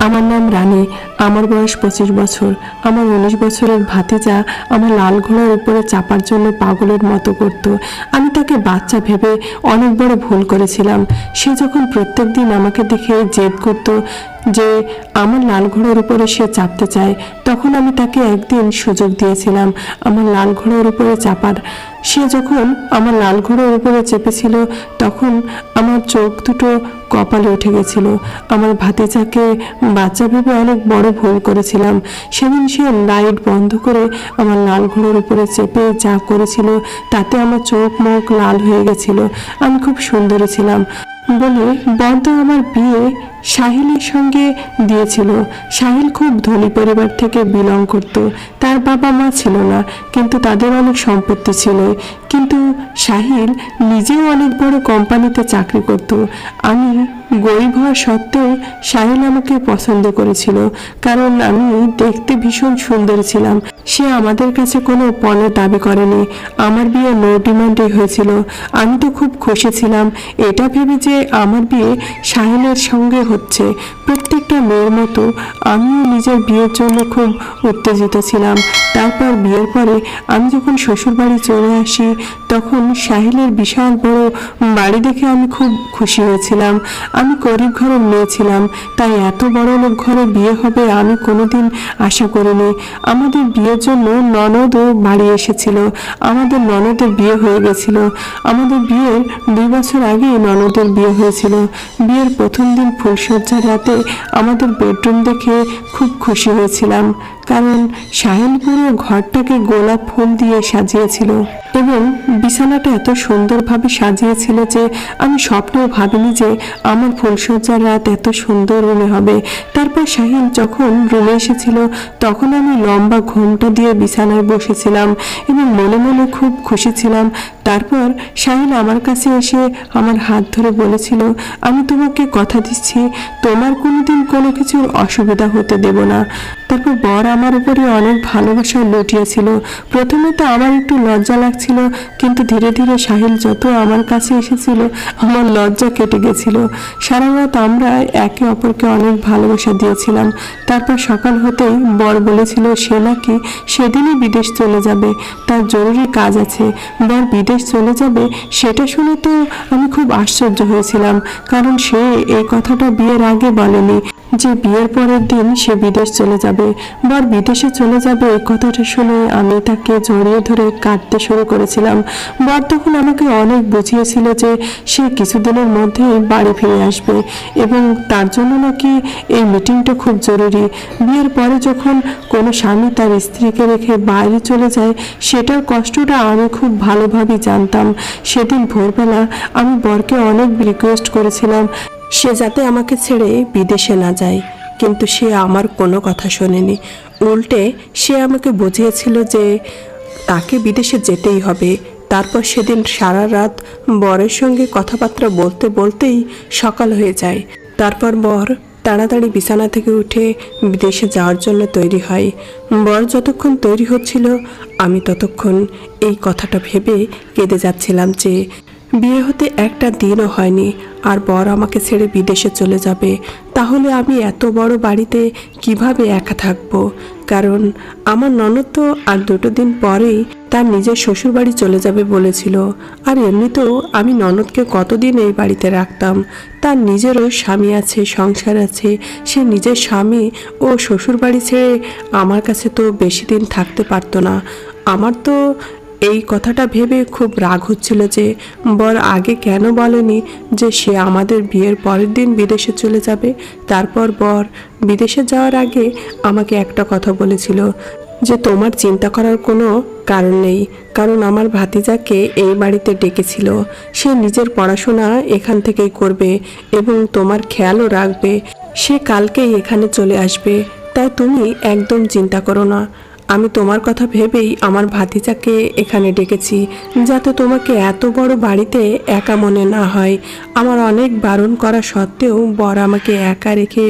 আমার নাম রানী। আমার বয়স 25 বছর। আমার 19 বছরের ভাতিজা আমার লাল ঘোড়ার উপরে চাপার জন্য পাগলের মতো করত। আমি তাকে বাচ্চা ভেবে অনেক বড় ভুল করেছিলাম। সে যখন প্রত্যেক দিন আমাকে দেখে জেদ করত যে আমার লাল ঘোড়ার উপরে সে চাপতে চায়, তখন আমি তাকে একদিন সুযোগ দিয়েছিলাম আমার লাল ঘোড়ার উপরে চাপার। সে যখন আমার লাল ঘোড়ার উপরে চেপেছিল, তখন আমার চোখ দুটো কপালে উঠে গেছিল। আমার ভাতিজাকে বাচ্চা ভেবে অনেক বড় ভুল করেছিলাম। সেদিন সে লাইট বন্ধ করে আমার লাল ঘোড়ার উপরে চেপে যা করেছিল, তাতে আমার চোখ মুখ লাল হয়ে গেছিল। আমি খুব সুন্দরী ছিলাম বলে বড় আমার বিয়ে সাহিলের সঙ্গে দিয়েছিল। সাহিল খুব ধনী পরিবার থেকে বিলং করত। তার বাবা মা ছিল না, কিন্তু তাদের অনেক সম্পত্তি ছিল। কিন্তু সাহিল নিজেও অনেক বড় কোম্পানিতে চাকরি করত। আমি গরিব হওয়া সত্ত্বেও সাহিল আমাকে পছন্দ করেছিল, কারণ আমি দেখতে ভীষণ সুন্দর ছিলাম। সে আমাদের কাছে কোনো পণের দাবি করেনি। আমার বিয়ে নো ডিমান্ডে হয়েছিল। আমি তো খুব খুশি ছিলাম এটা ভেবে যে আমার বিয়ে সাহিলের সঙ্গে হচ্ছে। প্রত্যেকটা মেয়ের মতো আমিও নিজের বিয়ের জন্য খুব উত্তেজিত ছিলাম। তারপর বিয়ের পরে আমি যখন শ্বশুরবাড়ি চলে আসি, তখন সাহিলের বিশাল বড় বাড়ি দেখে আমি খুব খুশি হয়েছিলাম। আমি গরিব ঘরের মেয়ে ছিলাম, তাই এত বড় লোক ঘরে বিয়ে হবে আমি কোনোদিন আশা করিনি। আমাদের বিয়ের জন্য ননদও বাড়ি এসেছিল। আমাদের ননদের বিয়ে হয়ে গেছিল। আমাদের বিয়ের 2 বছর আগেই ননদের বিয়ে হয়েছিল। বিয়ের প্রথম দিন ফুলসজ্জার রাতে আমাদের বেডরুম দেখে খুব খুশি হয়েছিলাম, কারণ সাহিল পুরো ঘরটাকে গোলাপ ফুল দিয়ে সাজিয়েছিল এবং বিছানাটা এত সুন্দরভাবে সাজিয়েছিল যে আমি স্বপ্নেও ভাবিনি যে আমার ফুলসজ্জার রাত এত সুন্দর রুমে হবে। তারপর সাহিল যখন রুমে এসেছিল, তখন আমি লম্বা ঘোমটা দিয়ে বিছানায় বসেছিলাম এবং মনে মনে খুব খুশি ছিলাম। তারপর সাহিল আমার কাছে এসে আমার হাত ধরে বলেছিল, আমি তোমাকে কথা দিচ্ছি তোমার কোনোদিন কোনো কিছুর অসুবিধা হতে দেব না। তারপর বর আমার উপরে অনেক ভালোবাসা লুটিয়েছিল। প্রথমে তো আমার একটু লজ্জা লাগছিল, কিন্তু ধীরে ধীরে সাহিল যত আমার কাছে এসেছিল, আমার লজ্জা কেটে গেছিল। সারা রাত আমরা একে অপরকে অনেক ভালোবাসা দিয়েছিলাম। তারপর সকাল হতেই বর বলেছিল সে নাকি সেদিনই বিদেশ চলে যাবে, তার জরুরি কাজ আছে। বর বিদেশ চলে যাবে সেটা শুনে তো আমি খুব আশ্চর্য হয়েছিলাম, কারণ সে এই কথাটা বিয়ের আগে বলেনি যে বিয়ের পরের দিন সে বিদেশ চলে যাবে। বর বিদেশে চলে যাবে এই কথাটা শুনে আমি তাকে জড়িয়ে ধরে কাঁদতে শুরু করেছিলাম। বর তখন আমাকে অনেক বুঝিয়েছিল যে সে কিছুদিনের মধ্যেই বাড়ি ফিরে আসবে এবং তার জন্য নাকি এই মিটিংটা খুব জরুরি। বিয়ের পরে যখন কোনো স্বামী তার স্ত্রীকে রেখে বাইরে চলে যায়, সেটার কষ্টটা আমি খুব ভালোভাবে জানতাম। সেদিন ভোরবেলা আমি বরকে অনেক রিকোয়েস্ট করেছিলাম সে যাতে আমাকে ছেড়ে বিদেশে না যায়, কিন্তু সে আমার কোনো কথা শোনেনি। উল্টে সে আমাকে বুঝিয়েছিল যে তাকে বিদেশে যেতেই হবে। তারপর সেদিন সারা রাত বরের সঙ্গে কথাবার্তা বলতে বলতেই সকাল হয়ে যায়। তারপর বর তাড়াতাড়ি বিছানা থেকে উঠে বিদেশে যাওয়ার জন্য তৈরি হয়। বর যতক্ষণ তৈরি হচ্ছিল, আমি ততক্ষণ এই কথাটা ভেবে কেঁদে যাচ্ছিলাম যে বিয়ে হতে একটা দিনও হয়নি আর বর আমাকে ছেড়ে বিদেশে চলে যাবে। তাহলে আমি এত বড় বাড়িতে কিভাবে একা থাকবো? কারণ আমার ননদ তো আর 2 দিন পরেই তার নিজের শ্বশুর বাড়ি চলে যাবে বলেছিল। আর এমনিতেও আমি ননদকে কতদিন এই বাড়িতে রাখতাম? তার নিজেরও স্বামী আছে, সংসার আছে। সে নিজের স্বামী ও শ্বশুর বাড়ি ছেড়ে আমার কাছে তো বেশি দিন থাকতে পারতো না। আমার তো এই কথাটা ভেবে খুব রাগ হচ্ছিল যে বর আগে কেন বলেনি যে সে আমাদের বিয়ের পরের দিন বিদেশে চলে যাবে। তারপর বর বিদেশে যাওয়ার আগে আমাকে একটা কথা বলেছিল যে তোমার চিন্তা করার কোনো কারণ নেই, কারণ আমার ভাতিজাকে এই বাড়িতে ডেকেছিল। সে নিজের পড়াশোনা এখান থেকেই করবে এবং তোমার খেয়ালও রাখবে। সে কালকেই এখানে চলে আসবে, তাই তুমি একদম চিন্তা করো না। আমি তোমার কথা ভেবেই আমার ভাতিজাকে এখানে ডেকেছি, যাতে তোমাকে এত বড় বাড়িতে একা মনে না হয়। আমার অনেক বারণ করা সত্ত্বেও বর আমাকে একা রেখে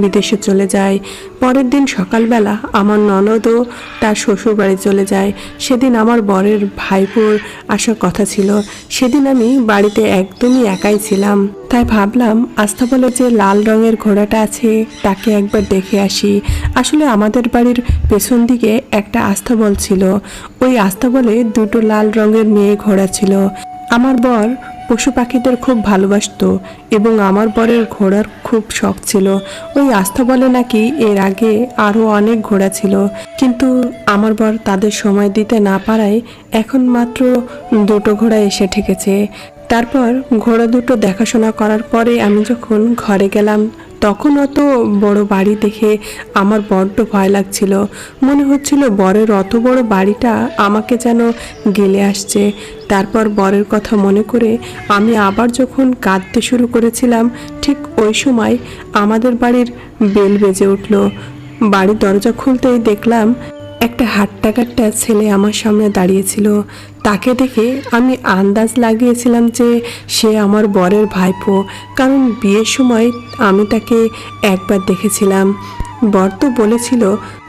বিদেশে চলে যায়। পরের দিন সকালবেলা আমার ননদও তার শ্বশুর বাড়ি চলে যায়। সেদিন আমার বরের ভাইপোর আসার কথা ছিল। সেদিন আমি বাড়িতে একদমই একাই ছিলাম। তাই ভাবলাম আস্তাবলে যে লাল রঙের ঘোড়াটা আছে তাকে একবার দেখে আসি। আসলে আমাদের বাড়ির পেছন দিকে একটা আস্তাবল ছিল। ওই আস্তাবলে দুটো লাল রঙের মেয়ে ঘোড়া ছিল। আমার বর পশু পাখিদের খুব ভালোবাসতো এবং আমার বরের ঘোড়ার খুব শখ ছিল। ওই আস্তাবলে নাকি এর আগে আরও অনেক ঘোড়া ছিল, কিন্তু আমার বর তাদের সময় দিতে না পারায় এখন মাত্র দুটো ঘোড়া এসে ঠেকেছে। তারপর ঘোড়া দুটো দেখাশোনা করার পরে আমি যখন ঘরে গেলাম তখন অত বড় বাড়ি দেখে আমার বড্ড ভয় লাগছিল। মনে হচ্ছিল বরের অত বড় বাড়িটা আমাকে যেন গেলে আসছে। তারপর বরের কথা মনে করে আমি আবার যখন কাঁদতে শুরু করেছিলাম ঠিক ওই সময় আমাদের বাড়ির বেল বেজে উঠল। বাড়ির দরজা খুলতেই দেখলাম একটা হাট্টাকাট্টা ছেলে আমার সামনে দাঁড়িয়েছিল। তাকে দেখে আমি আন্দাজ লাগিয়েছিলাম যে সে আমার বরের ভাইপো, কারণ বিয়ের সময় আমি তাকে একবার দেখেছিলাম। বর তো বলেছিল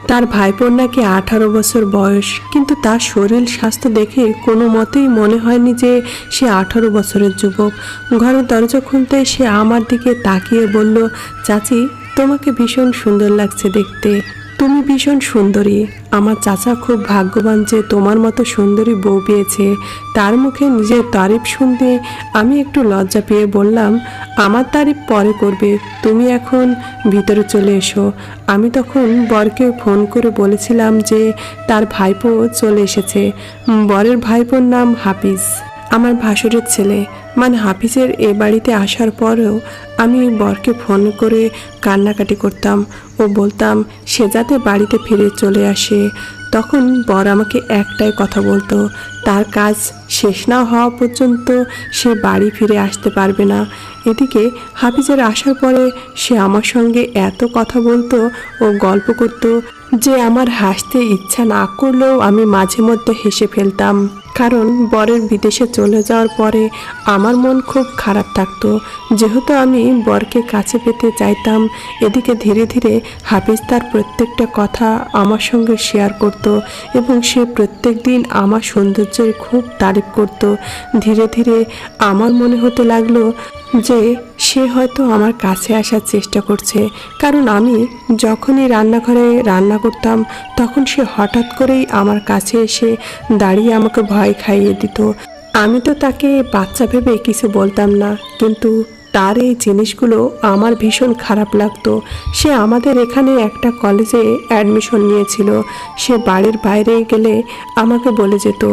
তার ভাইপোর নাকি 18 বছর বয়স, কিন্তু তার শরীর স্বাস্থ্য দেখে কোনো মতেই মনে হয়নি যে সে 18 বছরের যুবক। ঘরের দরজা খুলতে সে আমার দিকে তাকিয়ে বলল, চাচি তোমাকে ভীষণ সুন্দর লাগছে দেখতে, তুমি ভীষণ সুন্দরী। আমার চাচা খুব ভাগ্যবান যে তোমার মতো সুন্দরী বউ পেয়েছে। তার মুখে নিজের তারিফ শুনতে আমি একটু লজ্জা পেয়ে বললাম, আমার তারিফ পরে করবে, তুমি এখন ভিতরে চলে এসো। আমি তখন বরকে ফোন করে বলেছিলাম যে তার ভাইপো চলে এসেছে। বরের ভাইপোর নাম হাফিজ, আমার ভাসুরের ছেলে। মানে হাফিজের এ বাড়িতে আসার পরেও আমি বরকে ফোন করে কান্নাকাটি করতাম ও বলতাম সে যাতে বাড়িতে ফিরে চলে আসে। তখন বর আমাকে একটাই কথা বলতো, তার কাজ শেষ না হওয়া পর্যন্ত সে বাড়ি ফিরে আসতে পারবে না। এদিকে হাফিজের আসার পরে সে আমার সঙ্গে এত কথা বলতো ও গল্প করত যে আমার হাসতে ইচ্ছা না করলেও আমি মাঝে মধ্যে হেসে ফেলতাম, কারণ বরের বিদেশে চলে যাওয়ার পরে আমার মন খুব খারাপ থাকতো। যেহেতু আমি বরকে কাছে পেতে চাইতাম, এদিকে ধীরে ধীরে হাফিজ তার প্রত্যেকটা কথা আমার সঙ্গে শেয়ার করত এবং সে প্রত্যেক দিন আমার সৌন্দর্যের খুব তারিফ করত। ধীরে ধীরে আমার মনে হতে লাগলো যে সে হয়তো আমার কাছে আসার চেষ্টা করছে, কারণ আমি যখনই রান্নাঘরে রান্না করতাম তখন সে হঠাৎ করেই আমার কাছে এসে দাঁড়িয়ে আমাকে ভয় খাইয়ে দিত। আমি তো তাকে বাচ্চা ভেবে কিছু বলতাম না, কিন্তু তার এই জিনিসগুলো আমার ভীষণ খারাপ লাগতো। সে আমাদের এখানে একটা কলেজে অ্যাডমিশন নিয়েছিল। সে বাড়ির বাইরে গেলে আমাকে বলে যেত।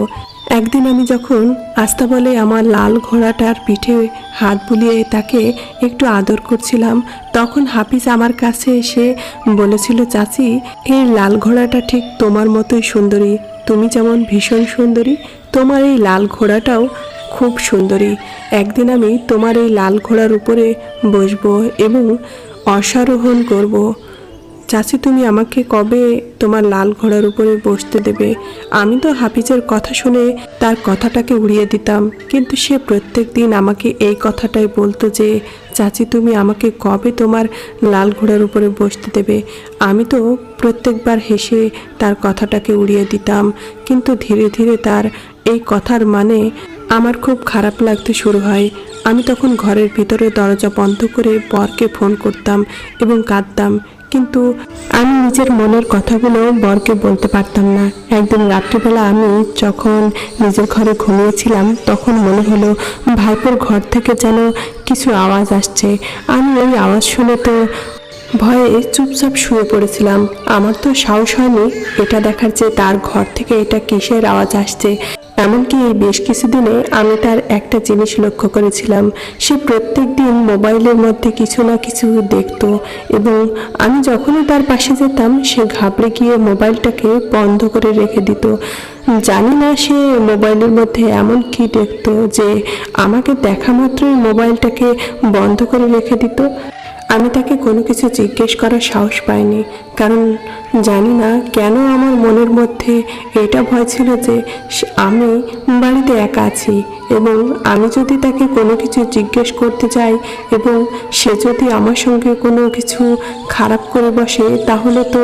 একদিন আমি যখন আস্তাবলে আমার লাল ঘোড়াটার পিঠে হাত বুলিয়ে তাকে একটু আদর করছিলাম, তখন হাফিজ আমার কাছে এসে বলেছিল, চাচি এই লাল ঘোড়াটা ঠিক তোমার মতোই সুন্দরী, তুমি যেমন ভীষণ সুন্দরী, তোমার এই লাল ঘোড়াটাও খুব সুন্দরী। একদিন আমি তোমার এই লাল ঘোড়ার উপরে বসবো এবং অশ্বারোহণ করব। চাচি তুমি আমাকে কবে তোমার লাল ঘোড়ার উপরে বসতে দেবে? আমি তো হাফিজের কথা শুনে তার কথাটাকে উড়িয়ে দিতাম, কিন্তু সে প্রত্যেক দিন আমাকে এই কথাটাই বলতো যে চাচি তুমি আমাকে কবে তোমার লাল ঘোড়ার উপরে বসতে দেবে? আমি তো প্রত্যেকবার হেসে তার কথাটাকে উড়িয়ে দিতাম, কিন্তু ধীরে ধীরে তার এই কথার মানে আমার খুব খারাপ লাগতে শুরু হয়। আমি তখন ঘরের ভিতরে দরজা বন্ধ করে বরকে ফোন করতাম এবং কাঁদতাম, কিন্তু আমি নিজের মনের কথাগুলো বরকে বলতে পারতাম না। একদিন রাত্রিবেলা আমি যখন নিজের ঘরে ঘুমিয়েছিলাম তখন মনে হলো ভাইপোর ঘর থেকে যেন কিছু আওয়াজ আসছে। আমি ওই আওয়াজ শুনে তো ভয়ে চুপচাপ শুয়ে পড়েছিলাম। আমার তো সাহস হয়নি এটা দেখার যে তার ঘর থেকে এটা কিসের আওয়াজ আসছে। এমনকি এই বেশ কিছুদিনে আমি তার একটা জিনিস লক্ষ্য করেছিলাম, সে প্রত্যেক দিন মোবাইলের মধ্যে কিছু না কিছু দেখতো এবং আমি যখনই তার পাশে যেতাম সে ঘাবড়ে গিয়ে মোবাইলটাকে বন্ধ করে রেখে দিত। জানি না সে মোবাইলের মধ্যে এমন কি দেখতো যে আমাকে দেখা মাত্রই মোবাইলটাকে বন্ধ করে রেখে দিত। আমি তাকে কোনো কিছু জিজ্ঞেস করার সাহস পাইনি, কারণ জানি না কেন আমার মনের মধ্যে এটা ভয় ছিল যে আমি বাড়িতে একা আছি এবং আমি যদি তাকে কোনো কিছু জিজ্ঞেস করতে যাই এবং সে যদি আমার সঙ্গে কোনো কিছু খারাপ করে বসে, তাহলে তো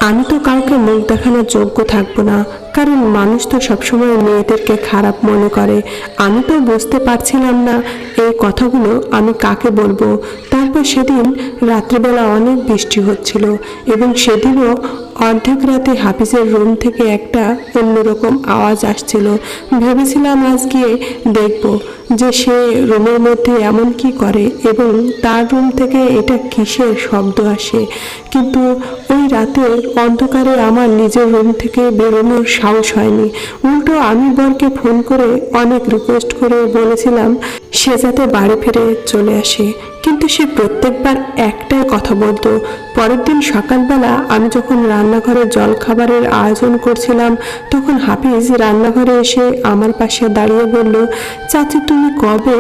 আমি তো কাউকে মুখ দেখানোর যোগ্য থাকবো না, কারণ মানুষ তো সবসময় মেয়েদেরকে খারাপ মনে করে। আমি তো বুঝতে পারছিলাম না এই কথাগুলো আমি কাকে বলবো। তারপর সেদিন রাত্রিবেলা অনেক বৃষ্টি হচ্ছিল এবং সেদিনও অর্ধেক রাতে হাফিজের রুম থেকে একটা অন্যরকম আওয়াজ আসছিল। ভেবেছিলাম আজ গিয়ে দেখব যে সে রুমের মধ্যে এমন কি করে এবং তার রুম থেকে এটা কিসের শব্দ আসে, কিন্তু ওই রাতে অন্ধকারে আমার নিজের রুম থেকে বেরোনোর সাহস হয়নি। উল্টো আমি বরকে ফোন করে অনেক রিকোয়েস্ট করে বলেছিলাম সে যাতে বাড়ি ফিরে চলে আসে, কিন্তু সে প্রত্যেকবার একটাই কথা বলতো। পরের দিন সকালবেলা আমি যখন রান্নাঘরে জলখাবারের আয়োজন করছিলাম, তখন হাফিজ রান্নাঘরে এসে আমার পাশে দাঁড়িয়ে বলল, চাচি তুমি কবে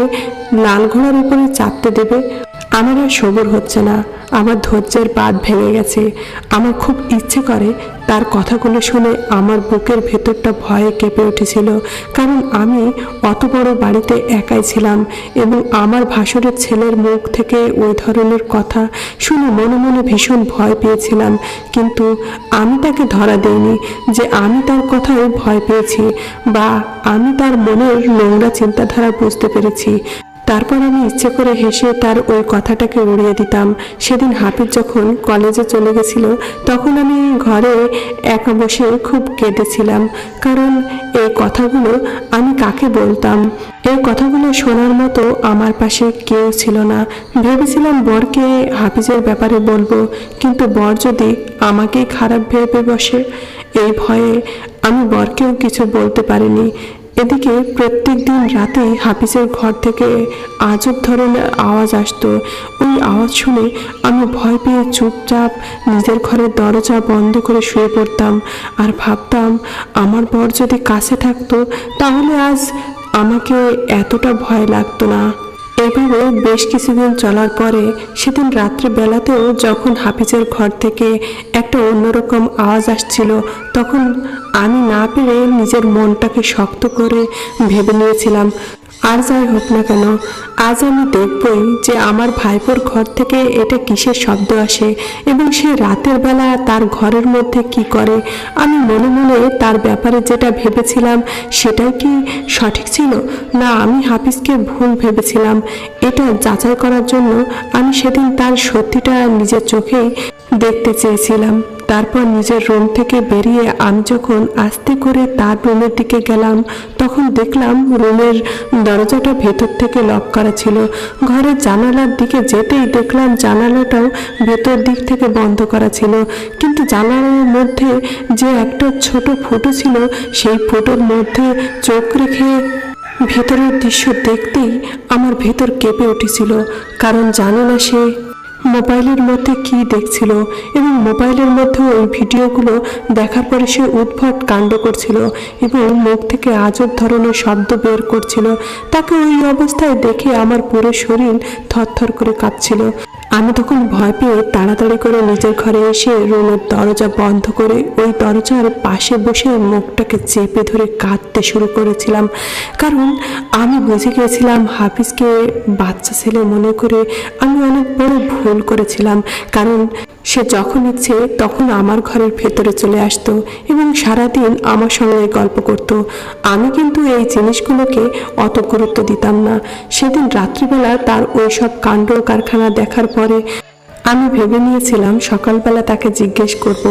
লাল ঘোড়ার উপরে চাপতে দেবে? আমার আর সবর হচ্ছে না, আমার ধৈর্যের বাঁধ ভেঙে গেছে। আমার খুব ইচ্ছে করে তার কথাগুলো শুনে আমার বুকের ভেতরটা ভয়ে কেঁপে উঠেছিল, কারণ আমি অত বড় বাড়িতে একাই ছিলাম এবং আমার ভাসুরের ছেলের মুখ থেকে ওই ধরনের কথা শুনে মনে মনে ভীষণ ভয় পেয়েছিলাম। কিন্তু আমি তাকে ধরা দেইনি যে আমি তার কথায় ভয় পেয়েছি বা আমি তার মনের নোংরা চিন্তাধারা বুঝতে পেরেছি। তারপর আমি ইচ্ছে করে হেসে তার ওই কথাটাকে উড়িয়ে দিতাম। সেদিন হাফিজ যখন কলেজে চলে গেছিল, তখন আমি ঘরে একা বসে খুব কেঁদেছিলাম, কারণ এই কথাগুলো আমি কাকে বলতাম? এই কথাগুলো শোনার মতো আমার পাশে কেউ ছিল না। ভেবেছিলাম বরকে হাফিজের ব্যাপারে বলবো, কিন্তু বর যদি আমাকেই খারাপ ভেবে বসে, এই ভয়ে আমি বরকেও কিছু বলতে পারিনি। এদিকে প্রত্যেক দিন রাতে হাফিজের ঘর থেকে আজব ধরনের আওয়াজ আসতো। ওই আওয়াজ শুনে আমি ভয় পেয়ে চুপচাপ নিজের ঘরের দরজা বন্ধ করে শুয়ে পড়তাম আর ভাবতাম আমার বর যদি কাছে থাকতো তাহলে আজ আমাকে এতটা ভয় লাগতো না। এভাবে বেশ কিছুদিন চলার পরে সেদিন রাত্রিবেলাতেও যখন হাফিজের ঘর থেকে একটা অন্যরকম আওয়াজ আসছিল, তখন আমি না পেরে নিজের মনটাকে শক্ত করে ভেবে নিয়েছিলাম, আর যাই হোক না কেন আজ আমি দেখবই যে আমার ভাইপোর ঘর থেকে এটা কিসের শব্দ আসে এবং সে রাতের বেলা তার ঘরের মধ্যে কি করে। আমি মনে মনে তার ব্যাপারে যেটা ভেবেছিলাম সেটাই কি সঠিক ছিল, না আমি হাফিজকে ভুল ভেবেছিলাম? এটা যাচাই করার জন্য আমি সেদিন তার সত্যিটা নিজের চোখেই দেখতে চেয়েছিলাম। তারপর নিজের রুম থেকে বেরিয়ে আমি যখন আস্তে করে তার রুমের দিকে গেলাম, তখন দেখলাম রুমের দরজাটা ভেতর থেকে লক করা ছিল। ঘরের জানালার দিকে যেতেই দেখলাম জানালাটাও ভেতর দিক থেকে বন্ধ করা ছিল, কিন্তু জানালার মধ্যে যে একটা ছোট ফুটো ছিল, সেই ফুটোর মধ্যে চোখ রেখে ভেতরের দৃশ্য দেখতেই আমার ভেতর কেঁপে উঠেছিল, কারণ জানে না সে মোবাইলের মধ্যে কি দেখছিল এবং মোবাইলের মধ্যে ওই ভিডিওগুলো দেখার পরে সে উদ্ভট কাণ্ড করছিল এবং মুখ থেকে আজব ধরনের শব্দ বের করছিল। তাকে ওই অবস্থায় দেখে আমার পুরো শরীর থরথর করে কাঁপছিল। আমি তখন ভয় পেয়ে তাড়াতাড়ি করে নিজের ঘরে এসে রুমের দরজা বন্ধ করে ওই দরজার পাশে বসে মুখটাকে চেপে ধরে কাঁদতে শুরু করেছিলাম, কারণ আমি বুঝে গিয়েছিলাম হাফিজকে বাচ্চা ছেলে মনে করে আমি অনেক বড় ভুল করেছিলাম। কারণ সে যখন ইচ্ছে তখন আমার ঘরের ভেতরে চলে আসতো এবং সারাদিন আমার সঙ্গে গল্প করত। আমি কিন্তু এই জিনিসগুলোকে অত গুরুত্ব দিতাম না। সেদিন রাত্রিবেলা তার ওই সব কাণ্ড কারখানা দেখার পরে আমি ভেবে নিয়েছিলাম সকালবেলা তাকে জিজ্ঞেস করব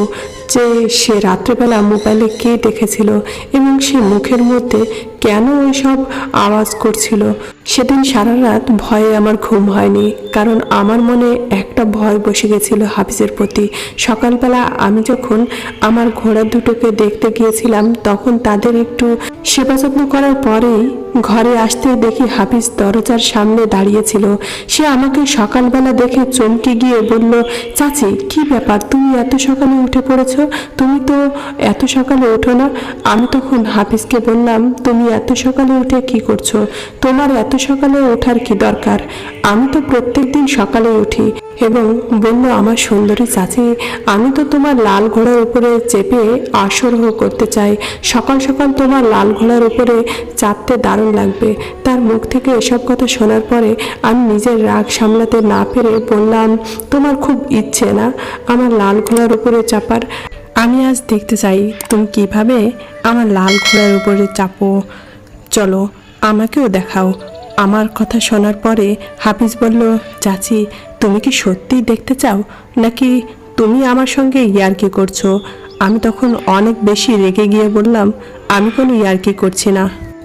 যে সে রাত্রিবেলা মোবাইলে কে দেখেছিল এবং সে মুখের মধ্যে কেন ওই সব আওয়াজ করছিল। সেদিন সারা রাত ভয়ে আমার ঘুম হয়নি, কারণ আমার মনে একটা ভয় বসে গেছিল হাফিজের প্রতি। সকালবেলা আমি যখন আমার ঘোড়া দুটোকে দেখতে গিয়েছিলাম, তখন তাদের একটু সেবা যত্ন করার পরেই ঘরে আসতে দেখি হাফিজ দরজার সামনে দাঁড়িয়েছিল। সে আমাকে সকালবেলা দেখে চমকে গিয়ে বলল, চাচি কি ব্যাপার, তুমি এত সকালে উঠে পড়েছ? তুমি তো এত সকালে ওঠো না। আমি তখন হাফিজকে বললাম, তুমি এত সকালে উঠে কি করছো? তোমার এত সকালে ওঠার কি দরকার? আমি তো প্রত্যেকদিন সকালে উঠি। এবং বলল, আমার সুন্দরী চাচি, আমি তো তোমার লাল ঘোড়ার উপরে চেপে আরোহণ করতে চাই। সকাল সকাল তোমার লাল ঘোড়ার উপরে চাপতে দারুণ লাগবে। তার মুখ থেকে এসব কথা শোনার পরে আমি নিজের রাগ সামলাতে না পেরে বললাম, তোমার খুব ইচ্ছে না আমার লাল ঘোড়ার উপরে চাপার? আমি আজ দেখতে চাই তুমি কিভাবে আমার লাল ঘোড়ার উপরে চাপো। চলো আমাকেও দেখাও। আমার কথা শোনার পরে হাফিজ বলল, চাচি তুমি কি সত্যিই দেখতে চাও, নাকি তুমি আমার সঙ্গে ইয়ার্কি করছো? আমি তখন অনেক বেশি রেগে গিয়ে বললাম, আমি কোনো ইয়ার্কি করছি না,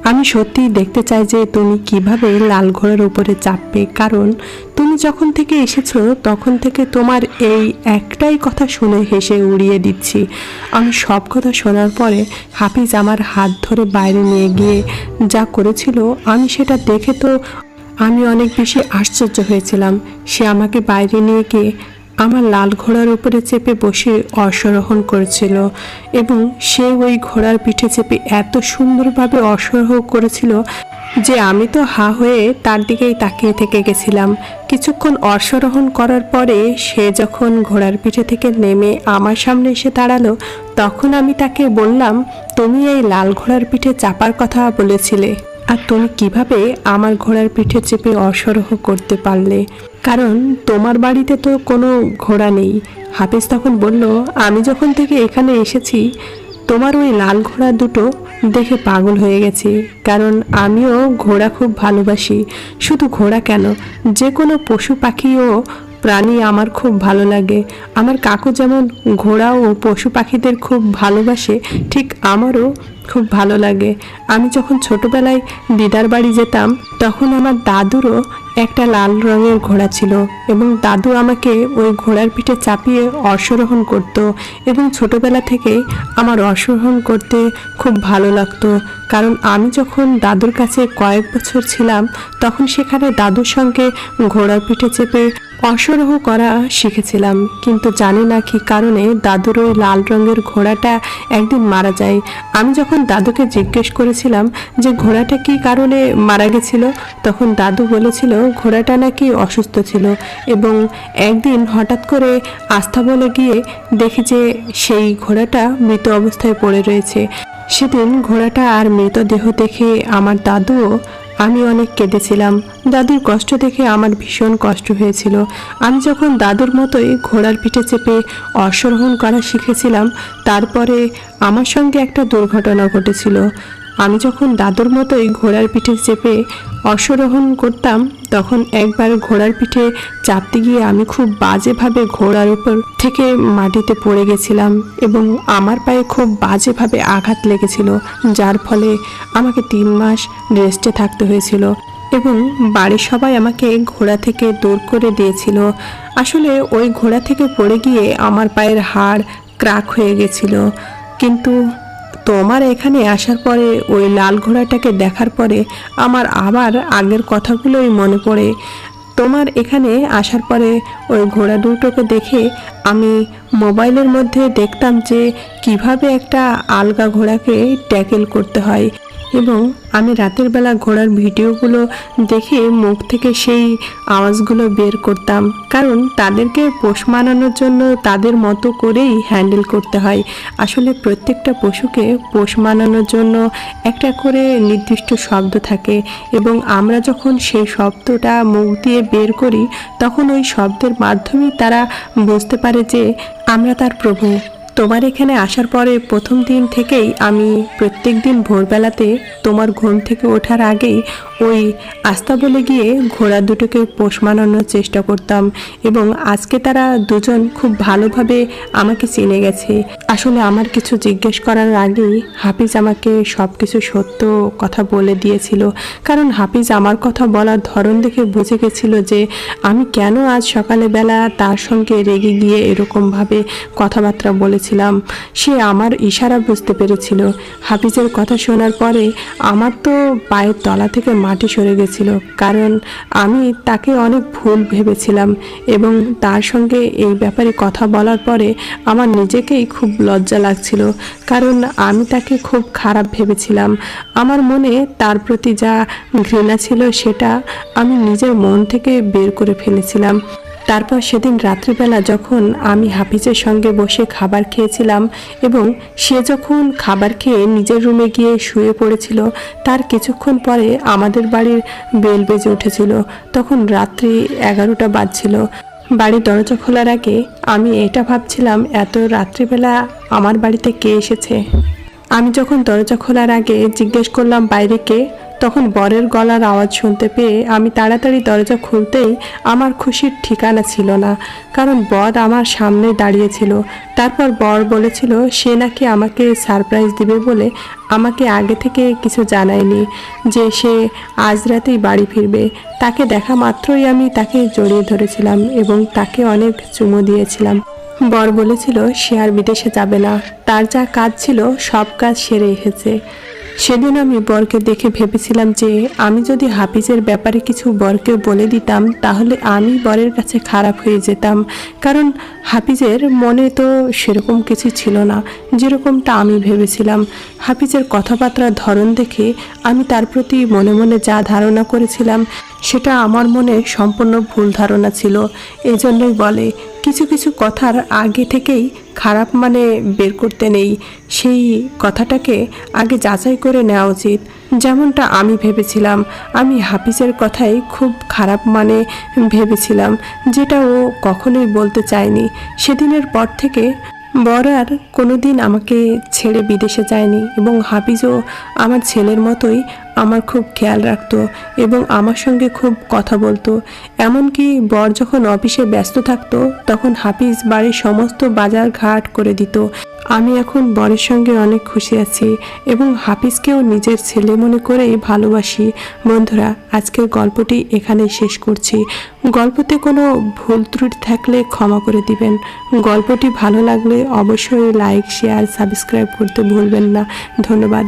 আমি সত্যিই দেখতে চাই যে তুমি কিভাবে লাল ঘোড়ার উপরে চাপবে। কারণ তুমি যখন থেকে এসেছো তখন থেকে তোমার এই একটাই কথা শুনে হেসে উড়িয়ে দিচ্ছি। আমি সব কথা শোনার পরে হাফিজ আমার হাত ধরে বাইরে নিয়ে গিয়ে যা করেছিল আমি সেটা দেখে তো আমি অনেক বেশি আশ্চর্য হয়েছিলাম। সে আমাকে বাইরে নিয়ে গিয়ে আমার লাল ঘোড়ার উপরে চেপে বসে অশ্বারোহণ করেছিল এবং সে ওই ঘোড়ার পিঠে চেপে এত সুন্দরভাবে অশ্বারোহণ করেছিল যে আমি তো হা হয়ে তার দিকেই তাকিয়ে থেকে গেছিলাম। কিছুক্ষণ অশ্বারোহণ করার পরে সে যখন ঘোড়ার পিঠে থেকে নেমে আমার সামনে এসে দাঁড়ালো, তখন আমি তাকে বললাম, তুমি এই লাল ঘোড়ার পিঠে চাপার কথা বলেছিলে, আর তুমি কিভাবে আমার ঘোড়ার পিঠে চেপে অশ্বারোহণ করতে পারলে? কারণ তোমার বাড়িতে তো কোনো ঘোড়া নেই। হাফিজ তখন বলল, আমি যখন থেকে এখানে এসেছি তোমার ওই লাল ঘোড়া দুটো দেখে পাগল হয়ে গেছি। কারণ আমিও ঘোড়া খুব ভালোবাসি। শুধু ঘোড়া কেন, যে কোনো পশু পাখি ও প্রাণী আমার খুব ভালো লাগে। আমার কাকু যেমন ঘোড়া ও পশু পাখিদের খুব ভালোবাসে, ঠিক আমারও খুব ভালো লাগে। আমি যখন ছোটবেলায় দিদার বাড়ি যেতাম তখন আমার দাদুরও একটা লাল রঙের ঘোড়া ছিল এবং দাদু আমাকে ওই ঘোড়ার পিঠে চাপিয়ে অশ্বারোহণ করত এবং ছোটবেলা থেকেই আমার অশ্বারোহণ করতে খুব ভালো লাগতো। কারণ আমি যখন দাদুর কাছে কয়েক বছর ছিলাম তখন সেখানে দাদুর সঙ্গে ঘোড়ার পিঠে চেপে অশ্বারোহণ করা শিখেছিলাম। কিন্তু জানি না কী কারণে দাদুর ওই লাল রঙের ঘোড়াটা একদিন মারা যায়। আমি যখন দাদুকে জিজ্ঞেস করেছিলাম যে ঘোড়াটা কী কারণে মারা গেছিল, তখন দাদু বলেছিল ঘোড়াটা নাকি অসুস্থ ছিল এবং একদিন হঠাৎ করে আস্তাবলে গিয়ে দেখি যে সেই ঘোড়াটা মৃত অবস্থায় পড়ে রয়েছে। সেদিন ঘোড়াটা আর মৃতদেহ দেখে আমার দাদুও আমি অনেক কেঁদেছিলাম। দাদুর কষ্ট দেখে আমার ভীষণ কষ্ট হয়েছিল। আমি যখন দাদুর মতোই ঘোড়ার পিঠে চেপে অশ্বারোহণ করা শিখেছিলাম, তারপরে আমার সঙ্গে একটা দুর্ঘটনা ঘটেছিল। আমি যখন দাদুর মতোই ঘোড়ার পিঠে চেপে অশ্বারোহণ করতাম তখন একবার ঘোড়ার পিঠে চাপতে গিয়ে আমি খুব বাজেভাবে ঘোড়ার উপর থেকে মাটিতে পড়ে গেছিলাম এবং আমার পায়ে খুব বাজেভাবে আঘাত লেগেছিল, যার ফলে আমাকে 3 মাস রেস্টে থাকতে হয়েছিল এবং বাড়ির সবাই আমাকে ঘোড়া থেকে দূর করে দিয়েছিল। আসলে ওই ঘোড়া থেকে পড়ে গিয়ে আমার পায়ের হাড় ক্র্যাক হয়ে গেছিল। কিন্তু তোমার এখানে আসার পরে ওই লাল ঘোড়াটাকে দেখার পরে আমার আবার আগের কথাগুলোই মনে পড়ে। তোমার এখানে আসার পরে ওই ঘোড়া দুটোকে দেখে আমি মোবাইলের মধ্যে দেখতাম যে কিভাবে একটা আলগা ঘোড়াকে ট্যাকেল করতে হয় এবং আমি রাতের বেলা ঘোড়ার ভিডিওগুলো দেখে মুখ থেকে সেই আওয়াজগুলো বের করতাম। কারণ তাদেরকে পোষ মানানোর জন্য তাদের মতো করেই হ্যান্ডেল করতে হয়। আসলে প্রত্যেকটা পশুকে পোষ মানানোর জন্য একটা করে নির্দিষ্ট শব্দ থাকে এবং আমরা যখন সেই শব্দটা মুখ দিয়ে বের করি তখন ওই শব্দের মাধ্যমেই তারা বুঝতে পারে যে আমরা তার প্রভু। তোমার এখানে আসার পরে প্রথম দিন থেকেই আমি প্রত্যেক দিন ভোরবেলাতে তোমার ঘুম থেকে ওঠার আগেই ওই আস্তাবলে গিয়ে ঘোড়া দুটোকে পোষ মানানোর চেষ্টা করতাম এবং আজকে তারা দুজন খুব ভালোভাবে আমাকে চিনে গেছে। আসলে আমার কিছু জিজ্ঞেস করার আগেই হাফিজ আমাকে সব কিছু সত্য কথা বলে দিয়েছিল। কারণ হাফিজ আমার কথা বলার ধরন দেখে বুঝে গেছিল যে আমি কেন আজ সকালবেলা তার সঙ্গে রেগে গিয়ে এরকমভাবে কথাবার্তা বলেছি। বলছিলাম। সে আমার ইশারা বুঝতে পেরেছিল। হাফিজের কথা শোনার পরে আমার তো পায়ের তলা থেকে মাটি সরে গেছিল, কারণ আমি তাকে অনেক ভুল ভেবেছিলাম এবং তার সঙ্গে এই ব্যাপারে কথা বলার পরে আমার নিজেকেই খুব লজ্জা লাগছিল, কারণ আমি তাকে খুব খারাপ ভেবেছিলাম। আমার মনে তার প্রতি যা ঘৃণা ছিল সেটা আমি নিজের মন থেকে বের করে ফেলেছিলাম। তারপর সেদিন রাত্রিবেলা যখন আমি হাফিজের সঙ্গে বসে খাবার খেয়েছিলাম এবং সে যখন খাবার খেয়ে নিজের রুমে গিয়ে শুয়ে পড়েছিল, তার কিছুক্ষণ পরে আমাদের বাড়ির বেল বেজে উঠেছিল। তখন রাত্রি 11টা বাজছিল। বাড়ির দরজা খোলার আগে আমি এটা ভাবছিলাম, এত রাত্রিবেলা আমার বাড়িতে কে এসেছে। আমি যখন দরজা খোলার আগে জিজ্ঞেস করলাম বাইরে কে, তখন বরের গলার আওয়াজ শুনতে পেয়ে আমি তাড়াতাড়ি দরজা খুলতেই আমার খুশির ঠিকানা ছিল না, কারণ বর আমার সামনে দাঁড়িয়েছিল। তারপর বর বলেছিল সে নাকি আমাকে সারপ্রাইজ দিবে বলে আমাকে আগে থেকে কিছু জানায়নি, যে সে আজ রাতেই বাড়ি ফিরবে। তাকে দেখা মাত্রই আমি তাকে জড়িয়ে ধরেছিলাম এবং তাকে অনেক চুমু দিয়েছিলাম। বর বলেছিল সে আর বিদেশে যাবে না, তার যা কাজ ছিল সব কাজ সেরে এসেছে। সেদিন আমি বরকে দেখে ভেবেছিলাম যে আমি যদি হাফিজের ব্যাপারে কিছু বরকে বলে দিতাম তাহলে আমি বরের কাছে খারাপ হয়ে যেতাম, কারণ হাফিজের মনে তো সেরকম কিছু ছিল না যেরকমটা আমি ভেবেছিলাম। হাফিজের কথাবার্তার ধরন দেখে আমি তার প্রতি মনে মনে যা ধারণা করেছিলাম সেটা আমার মনে সম্পূর্ণ ভুল ধারণা ছিল। এজন্যই বলে কিছু কিছু কথার আগে থেকেই খারাপ মানে বের করতে নেই, সেই কথাটাকে আগে যাচাই করে নেওয়া উচিত। যেমনটা আমি ভেবেছিলাম, আমি হাফিজের কথাই খুব খারাপ মানে ভেবেছিলাম, যেটা ও কখনোই বলতে চায়নি। সেদিনের পর থেকে বর আর কোনোদিন আমাকে ছেড়ে বিদেশে যায়নি এবং হাফিজও আমার ছেলের মতোই আমার খুব খেয়াল রাখতো এবং আমার সঙ্গে খুব কথা বলতো। এমনকি বর যখন অফিসে ব্যস্ত থাকতো তখন হাফিজ বাড়ির সমস্ত বাজার ঘাট করে দিত। আমি এখন বরের সঙ্গে অনেক খুশি আছি এবং হাফিজকেও নিজের ছেলে মনে করেই ভালোবাসি। বন্ধুরা, আজকের গল্পটি এখানেই শেষ করছি। গল্পতে কোনো ভুল ত্রুটি থাকলে ক্ষমা করে দিবেন। গল্পটি ভালো লাগলে অবশ্যই লাইক, শেয়ার, সাবস্ক্রাইব করতে ভুলবেন না। ধন্যবাদ।